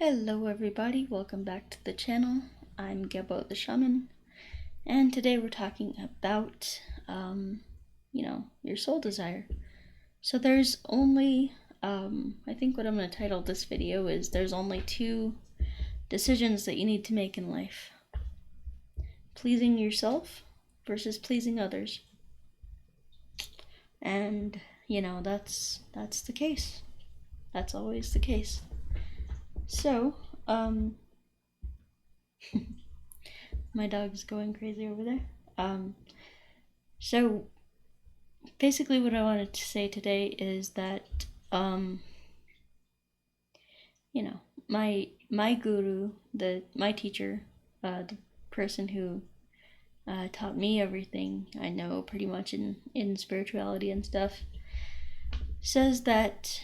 Hello everybody, welcome back to the channel. I'm Gebo the Shaman, and today we're talking about, your soul desire. So there's only, I think what I'm going to title this video is there's only two decisions that you need to make in life. Pleasing yourself versus pleasing others. And, that's the case. That's always the case. So, my dog's going crazy over there. So basically what I wanted to say today is that, my guru, my teacher, the person who taught me everything I know pretty much in spirituality and stuff, says that,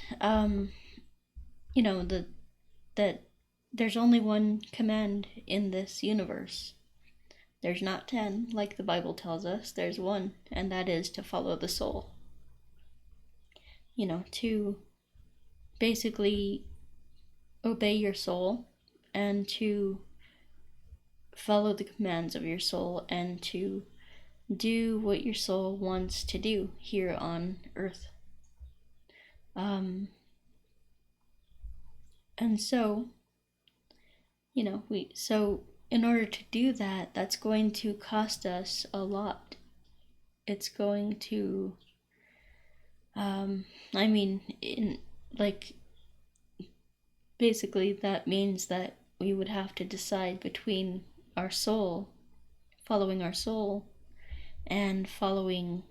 that there's only one command in this universe. There's not 10, like the Bible tells us. There's one, and that is to follow the soul. To basically obey your soul and to follow the commands of your soul and to do what your soul wants to do here on earth. And so, in order to do that, that's going to cost us a lot. It's going to, basically that means that we would have to decide between our soul, following our soul, and following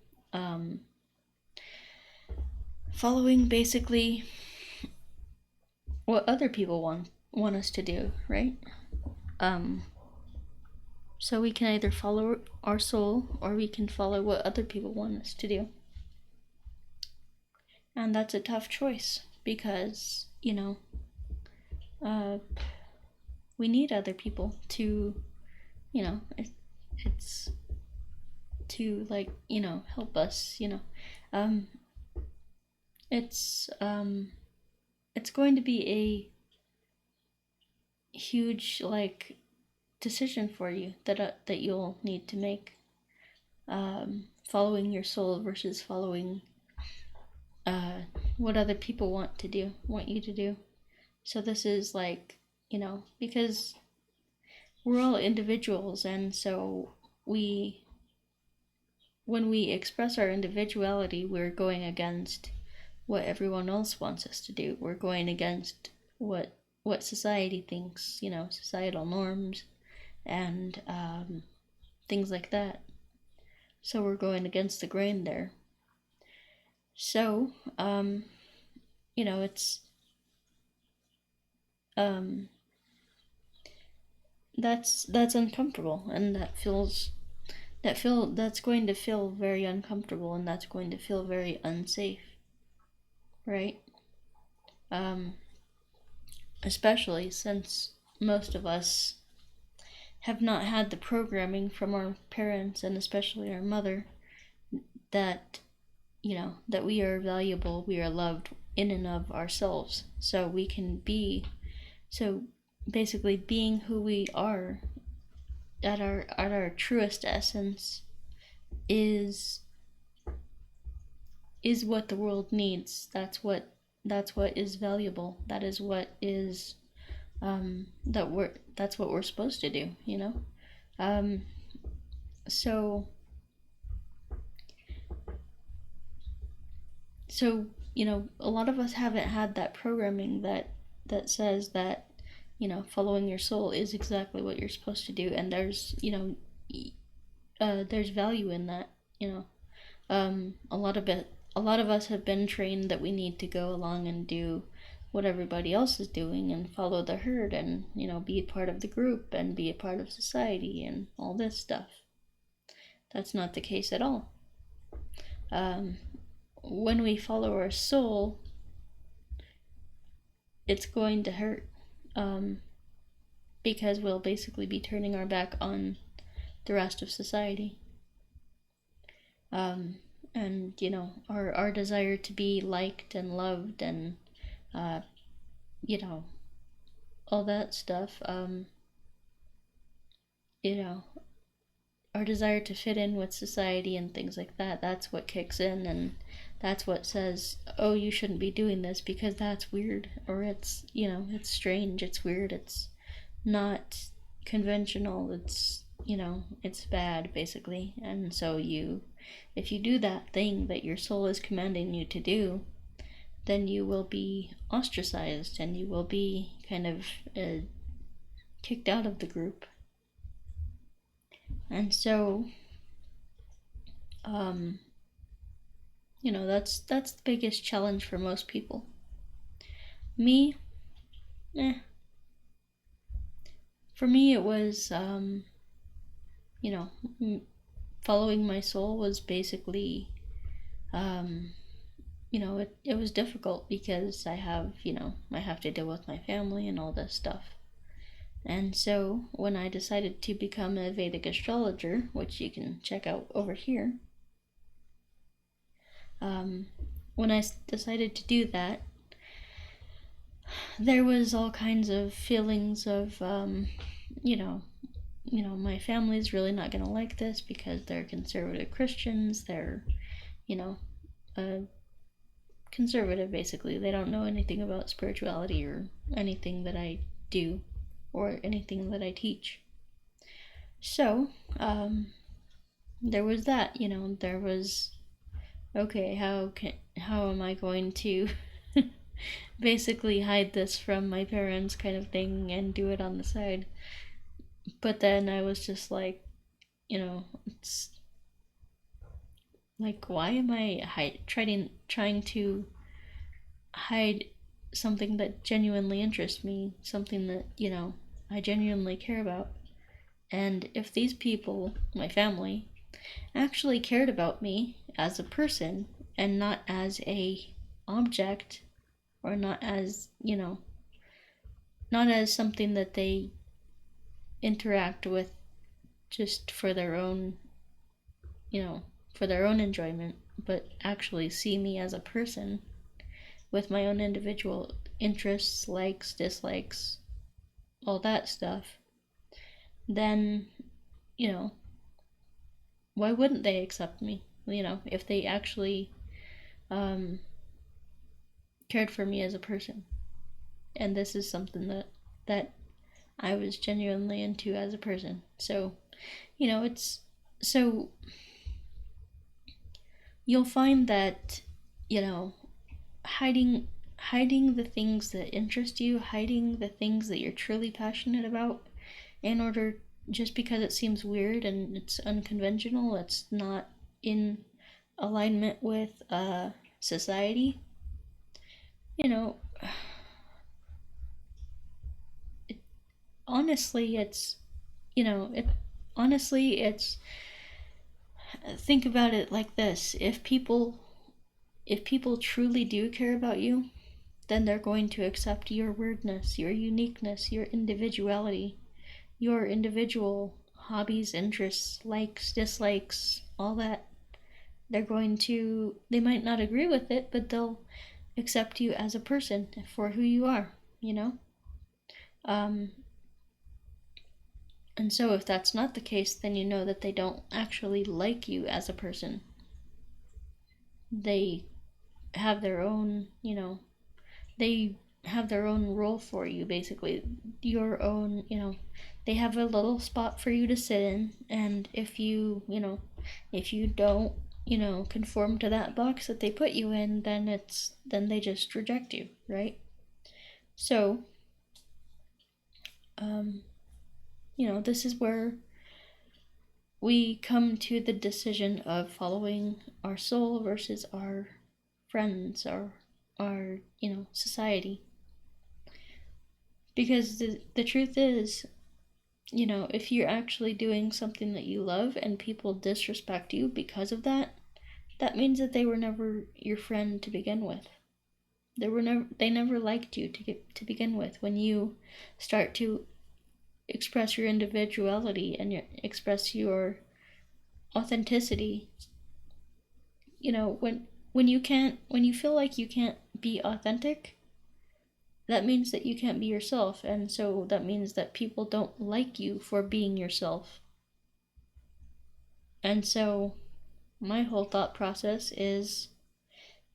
basically what other people want us to do, right? So we can either follow our soul or we can follow what other people want us to do. And that's a tough choice because, we need other people to, it's to help us, it's going to be a huge decision for you that you'll need to make, following your soul versus following what other people want you to do. So this is because we're all individuals, and so when we express our individuality, we're going against what everyone else wants us to do. We're going against what society thinks, societal norms and things like that. So we're going against the grain there. So, it's that's uncomfortable, and that's going to feel very uncomfortable, and that's going to feel very unsafe, right? Especially since most of us have not had the programming from our parents, and especially our mother, that that we are valuable, we are loved in and of ourselves, so we can be, so basically being who we are at our truest essence is what the world needs. That's what is valuable. That is what is that's what we're supposed to do, so a lot of us haven't had that programming that says that following your soul is exactly what you're supposed to do, and there's there's value in that. A lot of us have been trained that we need to go along and do what everybody else is doing and follow the herd and be a part of the group and be a part of society and all this stuff. That's not the case at all. When we follow our soul, it's going to hurt, because we'll basically be turning our back on the rest of society. And our desire to be liked and loved and all that stuff, you know, our desire to fit in with society and things like that, that's what kicks in, and that's what says, oh, you shouldn't be doing this because that's weird, or it's, it's strange, it's weird, it's not conventional, it's, it's bad, basically. And so if you do that thing that your soul is commanding you to do, then you will be ostracized and you will be kind of kicked out of the group. And so, that's the biggest challenge for most people. Me, for me it was, following my soul was basically, it was difficult because I have to deal with my family and all this stuff. And so when I decided to become a Vedic astrologer, which you can check out over here, when I decided to do that, there was all kinds of feelings of, my family's really not going to like this because they're conservative Christians. They're, conservative, basically. They don't know anything about spirituality or anything that I do or anything that I teach. So, there was that, there was, okay, how am I going to basically hide this from my parents kind of thing and do it on the side. But then I was just like, it's like, why am I trying to hide something that genuinely interests me, something that, I genuinely care about? And if these people, my family, actually cared about me as a person and not as a object, or not as, not as something that they interact with just for their own, for their own enjoyment, but actually see me as a person with my own individual interests, likes, dislikes, all that stuff, then, why wouldn't they accept me? If they actually cared for me as a person. And this is something that I was genuinely into as a person. So, it's so you'll find that, hiding the things that interest you, hiding the things that you're truly passionate about, in order, just because it seems weird and it's unconventional, it's not in alignment with society, honestly, it's, think about it like this: if people truly do care about you, then they're going to accept your weirdness, your uniqueness, your individuality, your individual hobbies, interests, likes, dislikes, all that. They might not agree with it, but they'll accept you as a person for who you are, And so if that's not the case, then you know that they don't actually like you as a person. They have their own, they have their own role for you, basically. Your own, they have a little spot for you to sit in, and if you don't, conform to that box that they put you in, then they just reject you, right? So, this is where we come to the decision of following our soul versus our friends, or our, society. Because the truth is, if you're actually doing something that you love and people disrespect you because of that, that means that they were never your friend to begin with. They never liked you to begin with. When you start to express your individuality and express your authenticity, when you feel like you can't be authentic, that means that you can't be yourself, and so that means that people don't like you for being yourself. And so my whole thought process is,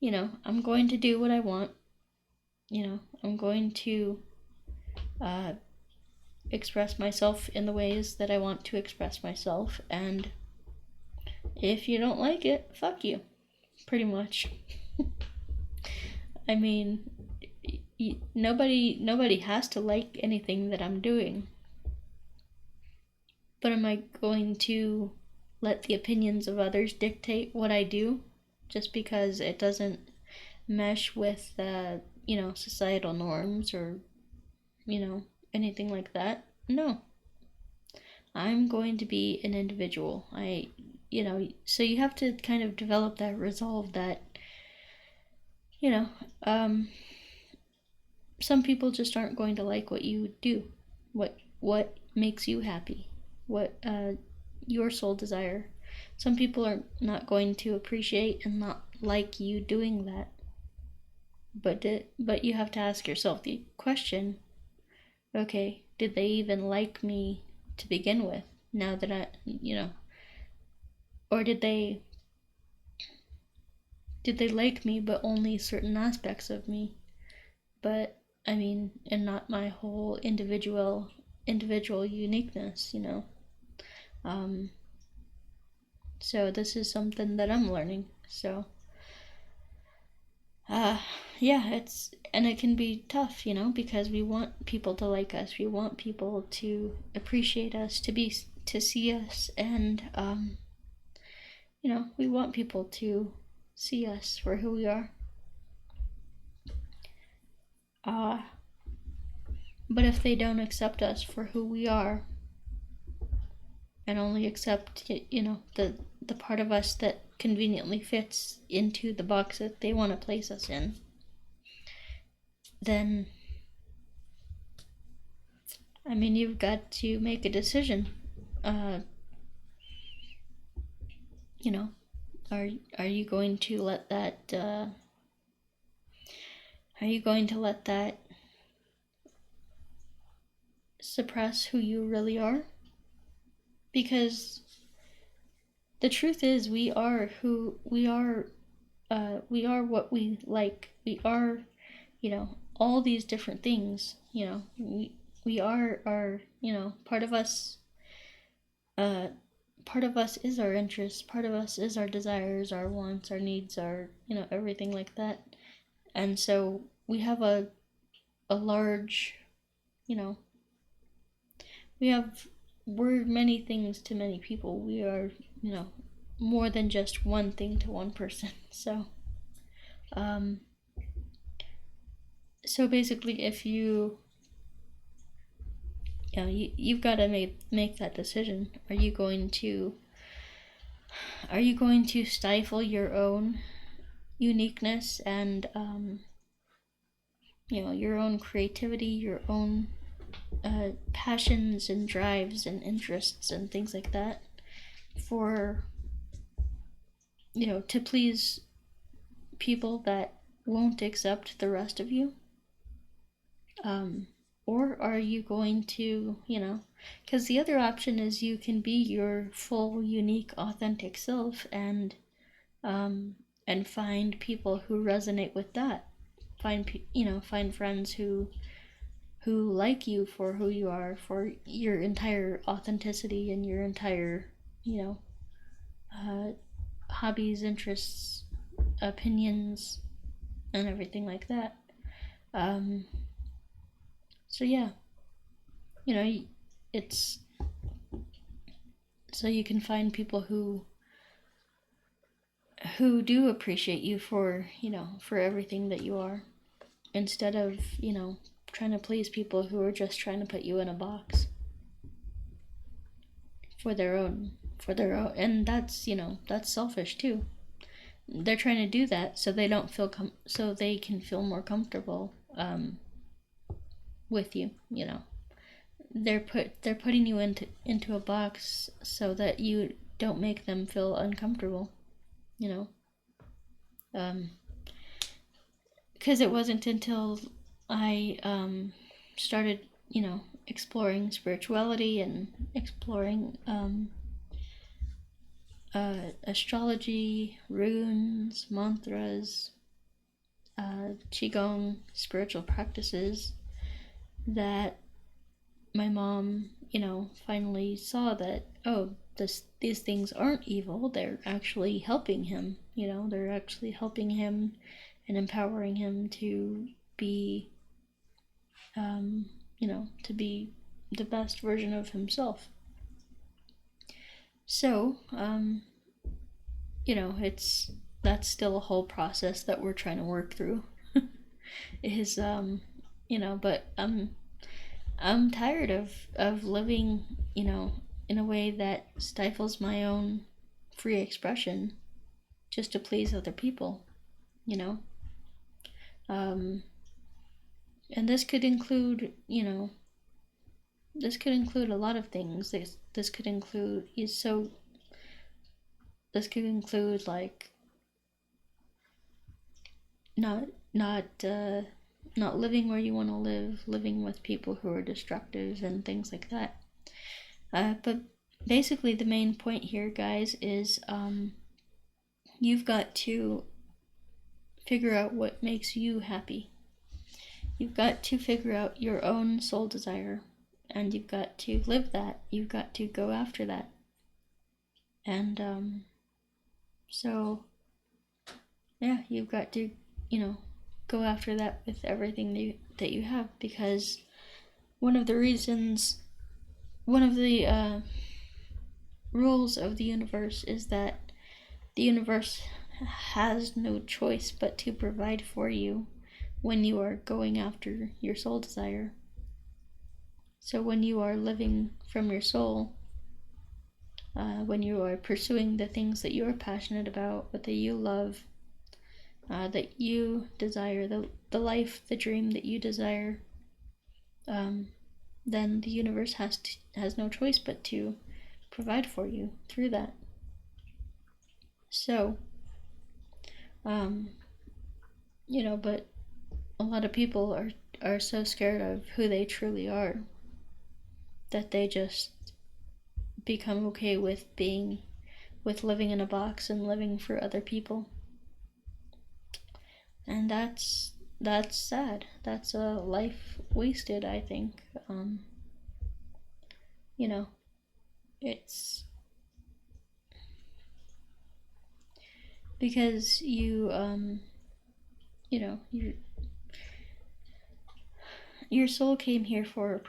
I'm going to do what I want. I'm going to express myself in the ways that I want to express myself, and if you don't like it, fuck you, pretty much. I mean, nobody has to like anything that I'm doing, but am I going to let the opinions of others dictate what I do just because it doesn't mesh with societal norms or anything like that? No. I'm going to be an individual. So you have to kind of develop that resolve that, some people just aren't going to like what you do, what makes you happy, what your soul desire. Some people are not going to appreciate and not like you doing that. But you have to ask yourself the question, okay, did they even like me to begin with? Now that or did they like me but only certain aspects of me? But I mean, and not my whole individual uniqueness, So this is something that I'm learning. So yeah, it can be tough, because we want people to like us. We want people to appreciate us, to see us, and we want people to see us for who we are. But if they don't accept us for who we are, and only accept, the part of us that conveniently fits into the box that they want to place us in, then, I mean, you've got to make a decision. Are you going to let that suppress who you really are? Because the truth is, we are who we are. We are what we like. We are, all these different things. We are our, part of us. Part of us is our interests. Part of us is our desires, our wants, our needs, our, everything like that. And so we have a large, we're many things to many people. We are, more than just one thing to one person. So, so basically, if you've got to make that decision. Are you going to stifle your own uniqueness and your own creativity, your own passions and drives and interests and things like that for to please people that won't accept the rest of you? Or are you going to, because the other option is you can be your full, unique, authentic self and find people who resonate with that. Find friends who like you for who you are, for your entire authenticity and your entire, hobbies, interests, opinions, and everything like that. So yeah, it's so you can find people who do appreciate you for, for everything that you are, instead of, trying to please people who are just trying to put you in a box for their own, and that's, that's selfish too. They're trying to do that so they don't feel so they can feel more comfortable with you. They're putting you into a box so that you don't make them feel uncomfortable. Because it wasn't until I started, exploring spirituality and exploring astrology, runes, mantras, qigong, spiritual practices, that my mom, finally saw that, oh, these things aren't evil. They're actually helping him. They're actually helping him and empowering him to be, to be the best version of himself. So, that's still a whole process that we're trying to work through. Is but I'm tired of living, in a way that stifles my own free expression just to please other people, and this could include, this could include a lot of things. This could include like not living where you want to live, living with people who are destructive and things like that. But basically the main point here, guys, is you've got to figure out what makes you happy. You've got to figure out your own soul desire, and you've got to live that. You've got to go after that. And so yeah, you've got to, go after that with everything that you have, because one of the rules of the universe is that the universe has no choice but to provide for you when you are going after your soul desire. So when you are living from your soul, when you are pursuing the things that you are passionate about, what that you love, that you desire, the life, the dream that you desire, then the universe has no choice but to provide for you through that. So, but a lot of people are so scared of who they truly are that they just become okay with living in a box and living for other people. And that's sad. That's a life wasted, I think. It's because your soul came here for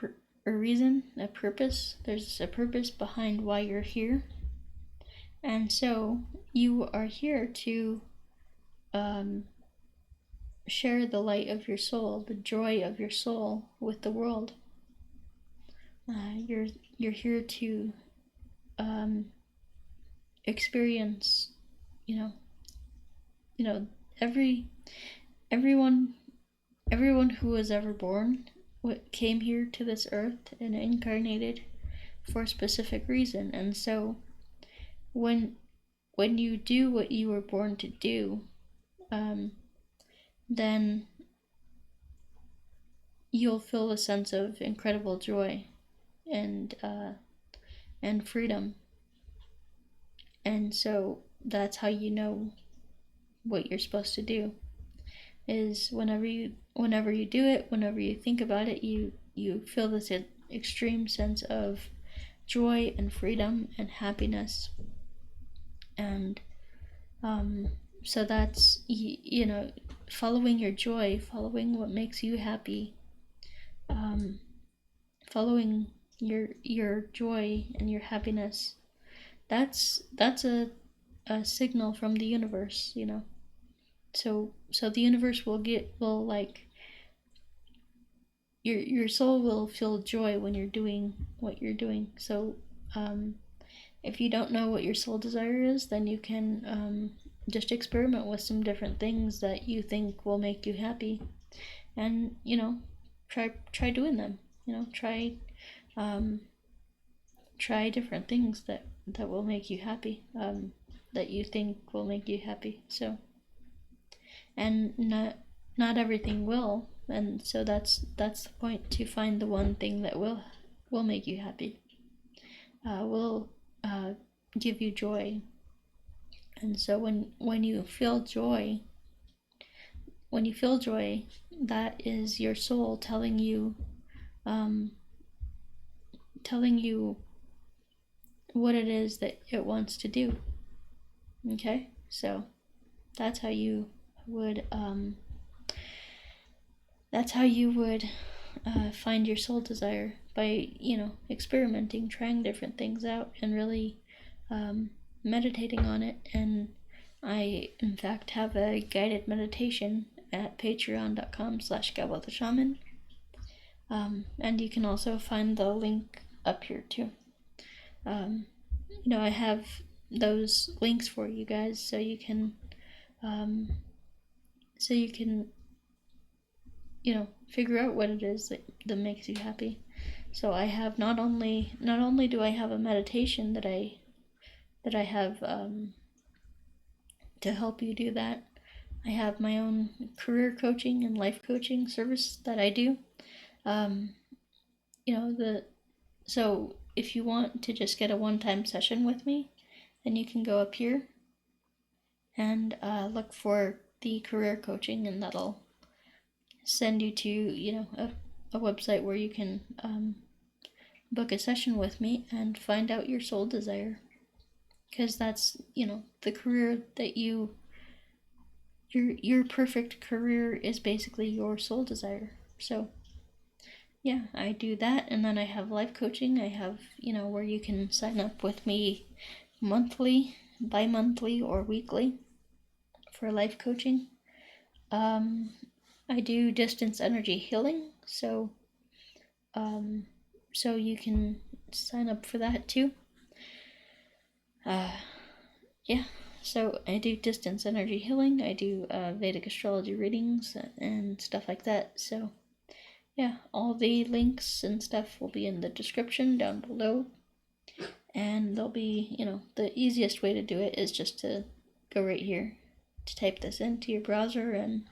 a reason, a purpose. There's a purpose behind why you're here. And so you are here to share the light of your soul, the joy of your soul with the world. You're here to experience, everyone who was ever born came here to this earth and incarnated for a specific reason. And so when you do what you were born to do, then you'll feel a sense of incredible joy and freedom. And so that's how you know what you're supposed to do, is whenever you do it, whenever you think about it, you feel this extreme sense of joy and freedom and happiness. And so that's, following your joy, following what makes you happy, following your joy and your happiness, that's a signal from the universe, So the universe will like, your soul will feel joy when you're doing what you're doing. So if you don't know what your soul desire is, then you can just experiment with some different things that you think will make you happy, and try doing them. Try different things that will make you happy, that you think will make you happy. So, and not everything will, and so that's the point, to find the one thing that will make you happy, will give you joy. And so when you feel joy, that is your soul telling you what it is that it wants to do. Okay, so that's how you would find your soul desire, by experimenting, trying different things out, and really meditating on it. And I in fact have a guided meditation at patreon.com/GetWellTheShaman, and you can also find the link up here too. I have those links for you guys, so you can figure out what it is that makes you happy. So I have not only do I have a meditation that I have to help you do that. I have my own career coaching and life coaching service that I do. So if you want to just get a one-time session with me, then you can go up here and look for the career coaching, and that'll send you to a website where you can book a session with me and find out your soul desire, because that's the career that your perfect career is basically your soul desire. So yeah, I do that. And then I have life coaching. I have where you can sign up with me monthly, bi-monthly, or weekly for life coaching. I do distance energy healing, so you can sign up for that too. Yeah, so I do distance energy healing. I do Vedic astrology readings and stuff like that. So yeah, all the links and stuff will be in the description down below, and they'll be, the easiest way to do it is just to go right here, to type this into your browser, and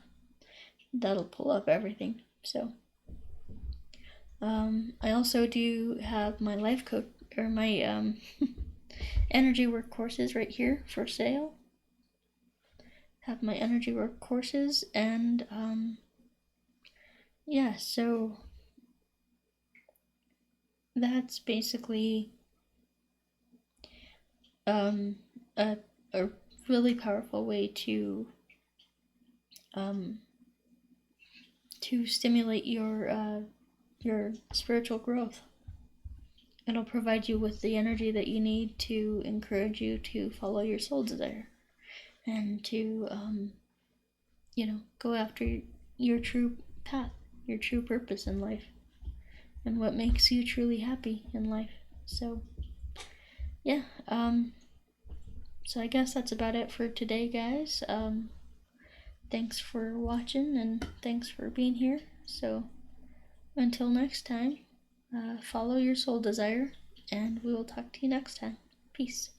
that'll pull up everything. So I also do have my life coach, or my energy work courses right here for sale. Have my energy work courses, and yeah, so that's basically a really powerful way to stimulate your spiritual growth. It'll provide you with the energy that you need to encourage you to follow your soul desire, and to go after your true path, your true purpose in life, and what makes you truly happy in life. So yeah, so I guess that's about it for today, guys. Thanks for watching, and thanks for being here. So until next time, follow your soul desire, and we will talk to you next time. Peace.